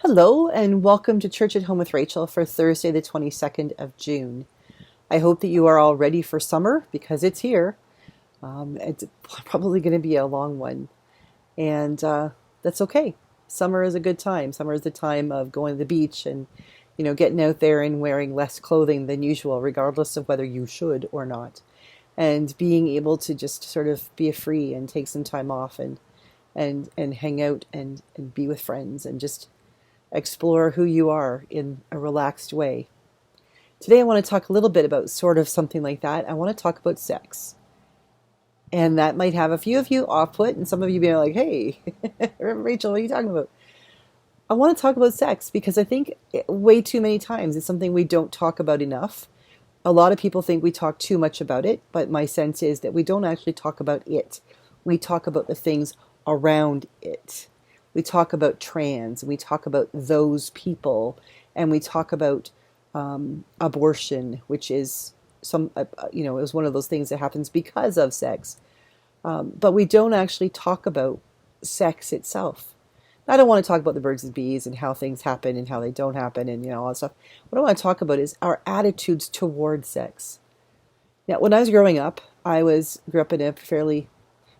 Hello, and welcome to Church at Home with Rachael for Thursday, the 22nd of June. I hope that you are all ready for summer because it's here. It's probably going to be a long one, and that's okay. Summer is a good time. Summer is the time of going to the beach and, getting out there and wearing less clothing than usual, regardless of whether you should or not, and being able to just sort of be free and take some time off and hang out and be with friends and just explore who you are in a relaxed way. Today I want to talk a little bit about sort of something like that. I want to talk about sex. And that might have a few of you off put and some of you being like, hey, Rachel, what are you talking about? I want to talk about sex because I think way too many times it's something we don't talk about enough. A lot of people think we talk too much about it, but my sense is that we don't actually talk about it. We talk about the things around it. We talk about trans, and we talk about those people, and we talk about abortion, which is is one of those things that happens because of sex. But we don't actually talk about sex itself. I don't want to talk about the birds and bees and how things happen and how they don't happen and all that stuff. What I want to talk about is our attitudes toward sex. Now, when I was growing up, grew up in a fairly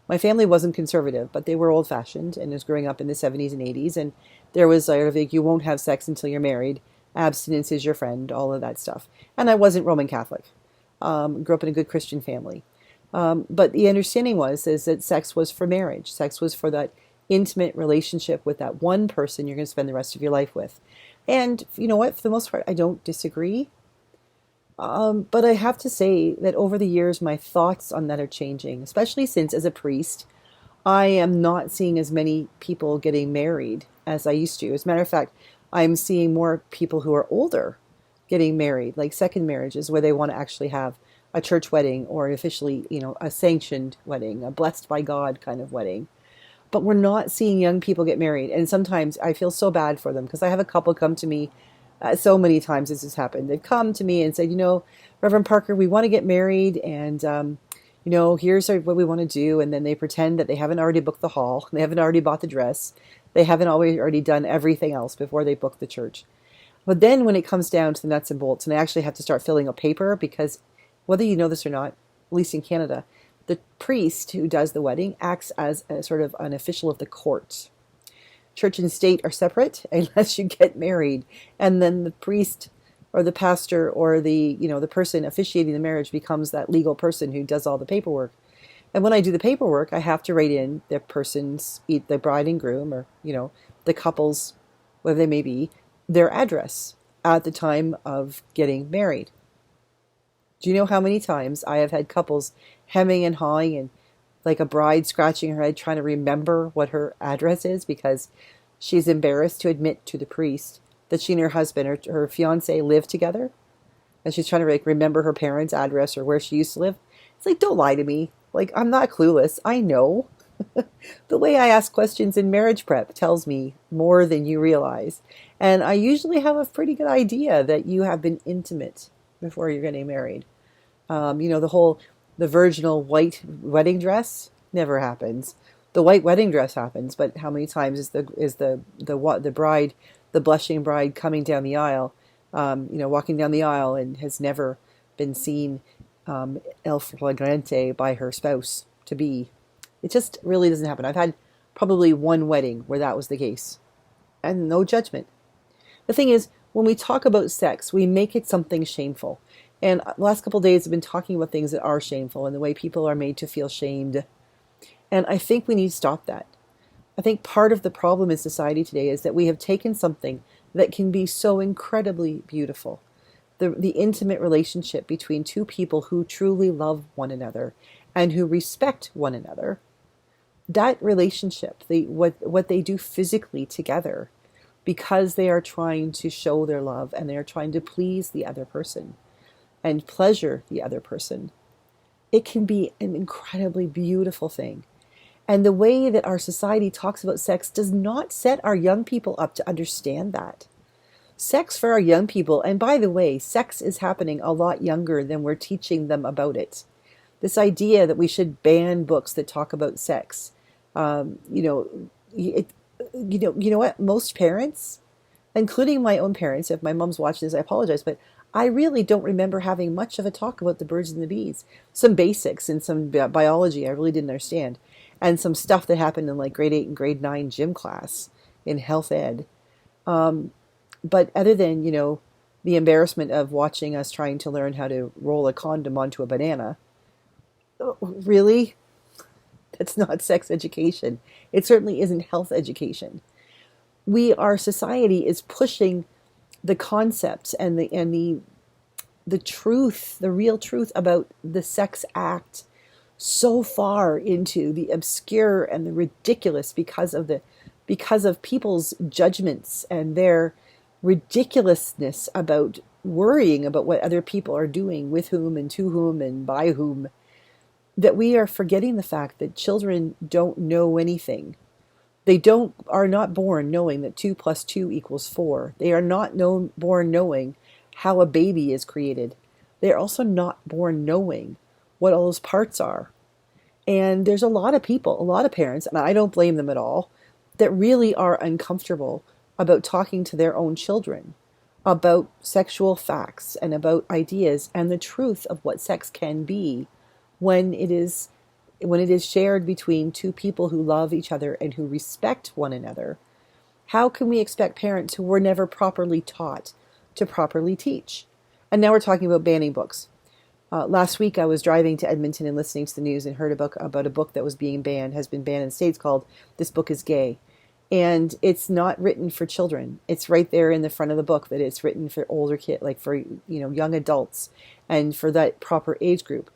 my family wasn't conservative, but they were old-fashioned and was growing up in the 70s and 80s. And there was sort of like, you won't have sex until you're married. Abstinence is your friend, all of that stuff. And I wasn't Roman Catholic. Grew up in a good Christian family. But the understanding is that sex was for marriage. Sex was for that intimate relationship with that one person you're going to spend the rest of your life with. And you know what? For the most part, I don't disagree. But I have to say that over the years, my thoughts on that are changing, especially since as a priest, I am not seeing as many people getting married as I used to. As a matter of fact, I'm seeing more people who are older getting married, like second marriages, where they want to actually have a church wedding or officially, a sanctioned wedding, a blessed by God kind of wedding. But we're not seeing young people get married. And sometimes I feel so bad for them because I have a couple come to me so many times this has happened. They've come to me and said, Reverend Parker, we want to get married and, here's what we want to do. And then they pretend that they haven't already booked the hall. They haven't already bought the dress. They haven't already done everything else before they book the church. But then when it comes down to the nuts and bolts, and I actually have to start filling out paper because whether you know this or not, at least in Canada, the priest who does the wedding acts as a sort of an official of the court. Church and state are separate unless you get married, and then the priest or the pastor or the person officiating the marriage becomes that legal person who does all the paperwork. And when I do the paperwork, I have to write in the the bride and groom, or the couples, whatever they may be, their address at the time of getting married. Do you know how many times I have had couples hemming and hawing and like a bride scratching her head trying to remember what her address is because she's embarrassed to admit to the priest that she and her husband or her fiance live together, and she's trying to remember her parents' address or where she used to live. It's like, don't lie to me. Like, I'm not clueless. I know. The way I ask questions in marriage prep tells me more than you realize. And I usually have a pretty good idea that you have been intimate before you're getting married. The virginal white wedding dress never happens. The white wedding dress happens, but how many times is the bride, the blushing bride, coming down the aisle, walking down the aisle and has never been seen el flagrante by her spouse to be? It just really doesn't happen. I've had probably one wedding where that was the case, and no judgment. The thing is, when we talk about sex, we make it something shameful. And the last couple of days I've been talking about things that are shameful and the way people are made to feel shamed. And I think we need to stop that. I think part of the problem in society today is that we have taken something that can be so incredibly beautiful. The intimate relationship between two people who truly love one another and who respect one another. That relationship, what they do physically together, because they are trying to show their love and they are trying to please the other person and pleasure the other person, it can be an incredibly beautiful thing. And the way that our society talks about sex does not set our young people up to understand that. Sex for our young people, and by the way, sex is happening a lot younger than we're teaching them about it. This idea that we should ban books that talk about sex, you know what? Most parents including my own parents. If my mom's watching this, I apologize, but I really don't remember having much of a talk about the birds and the bees. Some basics and some biology I really didn't understand, and some stuff that happened in like grade 8 and grade 9 gym class in health ed. But other than, the embarrassment of watching us trying to learn how to roll a condom onto a banana, really? That's not sex education. It certainly isn't health education. Our society is pushing the concepts and the truth, the real truth about the sex act so far into the obscure and the ridiculous because of people's judgments and their ridiculousness about worrying about what other people are doing with whom and to whom and by whom, that we are forgetting the fact that children don't know anything. They are not born knowing that 2 plus 2 equals 4. They are not born knowing how a baby is created. They are also not born knowing what all those parts are. And there's a lot of people, a lot of parents, and I don't blame them at all, that really are uncomfortable about talking to their own children about sexual facts and about ideas and the truth of what sex can be when it is shared between two people who love each other and who respect one another. How can we expect parents who were never properly taught to properly teach? And now we're talking about banning books. Last week I was driving to Edmonton and listening to the news and heard about a book that has been banned in the States called This Book is Gay. And it's not written for children. It's right there in the front of the book that it's written for older kids, like for young adults and for that proper age group.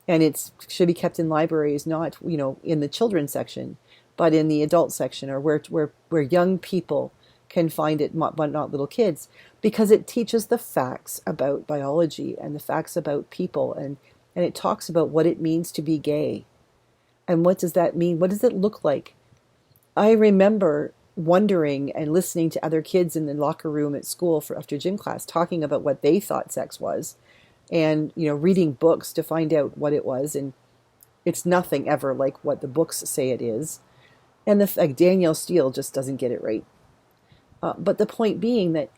And it should be kept in libraries, not in the children's section, but in the adult section, or where young people can find it, but not little kids, because it teaches the facts about biology and the facts about people, and it talks about what it means to be gay. And what does that mean? What does it look like? I remember wondering and listening to other kids in the locker room at school after gym class talking about what they thought sex was, and reading books to find out what it was, and it's nothing ever like what the books say it is. And Danielle Steele just doesn't get it right. But the point being that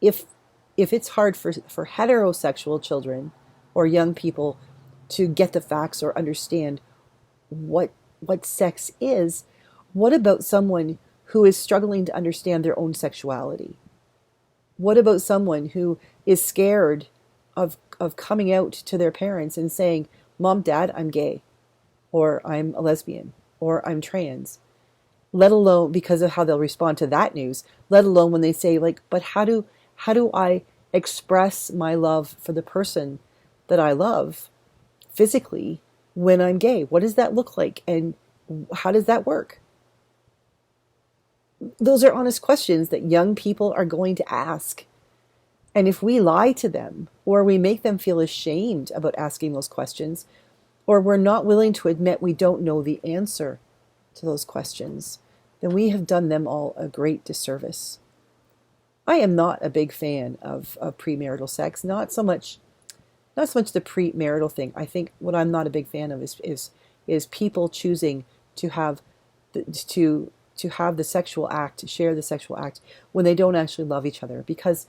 if it's hard for heterosexual children or young people to get the facts or understand what sex is, what about someone who is struggling to understand their own sexuality? What about someone who is scared of coming out to their parents and saying, "Mom, Dad, I'm gay," or "I'm a lesbian," or "I'm trans"? Let alone because of how they'll respond to that news, let alone when they say, but how do I express my love for the person that I love physically when I'm gay? What does that look like? And how does that work? Those are honest questions that young people are going to ask. And if we lie to them, or we make them feel ashamed about asking those questions, or we're not willing to admit we don't know the answer to those questions, then we have done them all a great disservice. I am not a big fan of premarital sex, not so much the premarital thing. I think what I'm not a big fan of is people choosing to have the sexual act, to share the sexual act when they don't actually love each other, because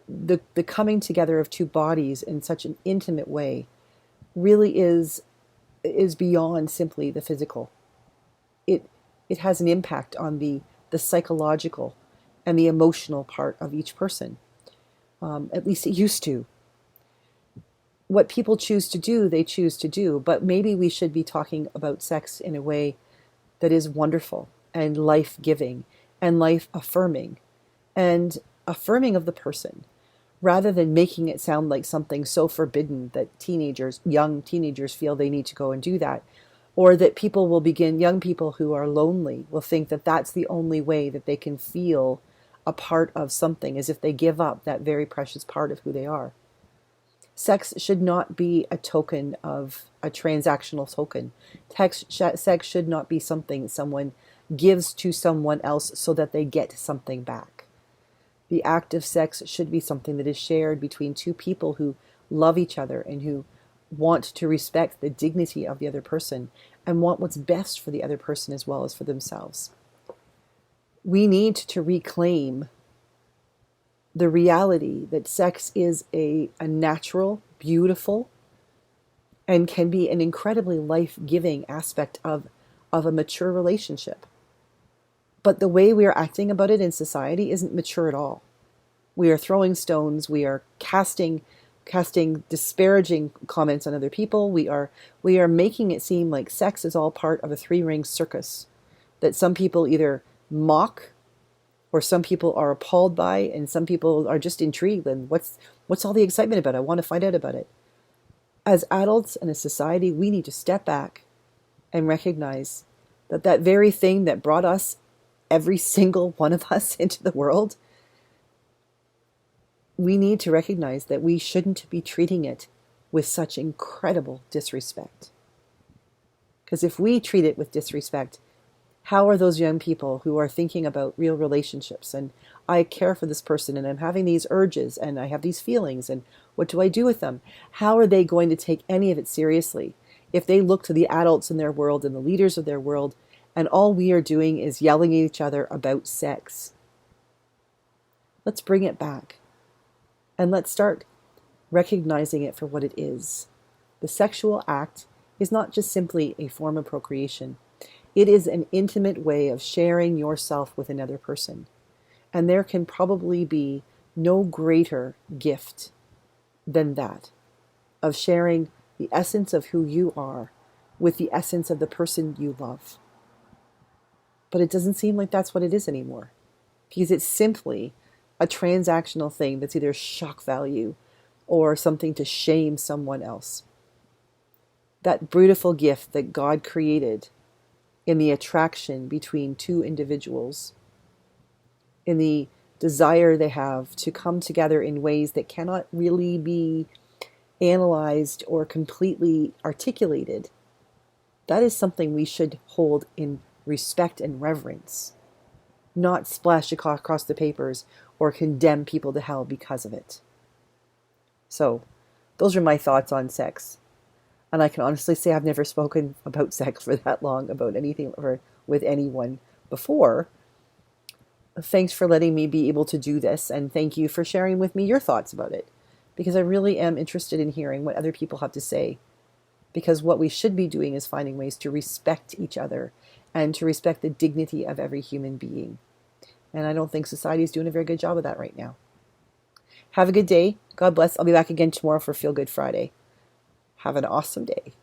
the coming together of two bodies in such an intimate way really is beyond simply the physical. It has an impact on the psychological and the emotional part of each person. At least it used to. What people choose to do, they choose to do. But maybe we should be talking about sex in a way that is wonderful and life-giving and life-affirming and affirming of the person, rather than making it sound like something so forbidden that young teenagers feel they need to go and do that. Or that young people who are lonely will think that that's the only way that they can feel a part of something, as if they give up that very precious part of who they are. Sex should not be a transactional token. Sex should not be something someone gives to someone else so that they get something back. The act of sex should be something that is shared between two people who love each other and who want to respect the dignity of the other person and want what's best for the other person as well as for themselves. We need to reclaim the reality that sex is a natural, beautiful, and can be an incredibly life-giving aspect of a mature relationship. But the way we are acting about it in society isn't mature at all. We are throwing stones, we are casting disparaging comments on other people. We are making it seem like sex is all part of a three-ring circus that some people either mock, or some people are appalled by, and some people are just intrigued. And what's all the excitement about? I want to find out about it. As adults and a society, we need to step back and recognize that very thing that brought us, every single one of us, into the world, we need to recognize that we shouldn't be treating it with such incredible disrespect. Because if we treat it with disrespect, how are those young people who are thinking about real relationships, and I care for this person, and I'm having these urges, and I have these feelings, and what do I do with them? How are they going to take any of it seriously if they look to the adults in their world and the leaders of their world, and all we are doing is yelling at each other about sex? Let's bring it back. And let's start recognizing it for what it is. The sexual act is not just simply a form of procreation. It is an intimate way of sharing yourself with another person. And there can probably be no greater gift than that, of sharing the essence of who you are with the essence of the person you love. But it doesn't seem like that's what it is anymore, because it's simply a transactional thing that's either shock value or something to shame someone else. That beautiful gift that God created in the attraction between two individuals, in the desire they have to come together in ways that cannot really be analyzed or completely articulated, that is something we should hold in respect and reverence, not splash across the papers or condemn people to hell because of it. So, those are my thoughts on sex. And I can honestly say I've never spoken about sex for that long, about anything or with anyone before. Thanks for letting me be able to do this, and thank you for sharing with me your thoughts about it, because I really am interested in hearing what other people have to say. Because what we should be doing is finding ways to respect each other and to respect the dignity of every human being. And I don't think society is doing a very good job of that right now. Have a good day. God bless. I'll be back again tomorrow for Feel Good Friday. Have an awesome day.